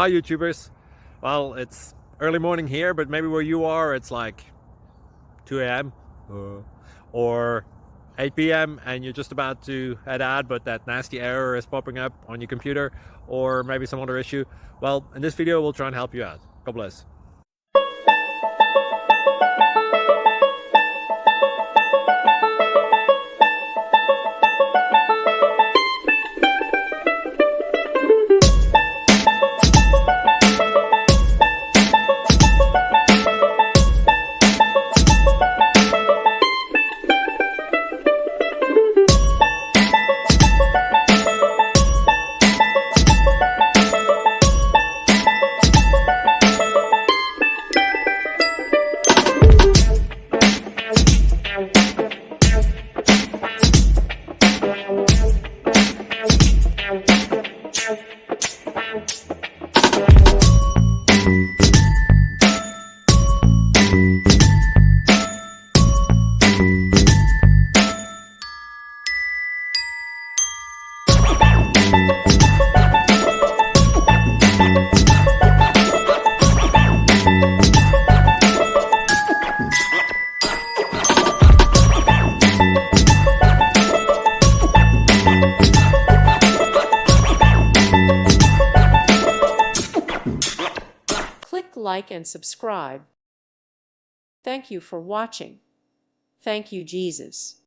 Hi YouTubers. Well, it's early morning here, but maybe where you are it's like 2 a.m. or 8 p.m. and you're just about to head out, but that nasty error is popping up on your computer, or maybe some other issue. Well, in this video we'll try and help you out. God bless. Click like and subscribe. Thank you for watching. Thank you, Jesus.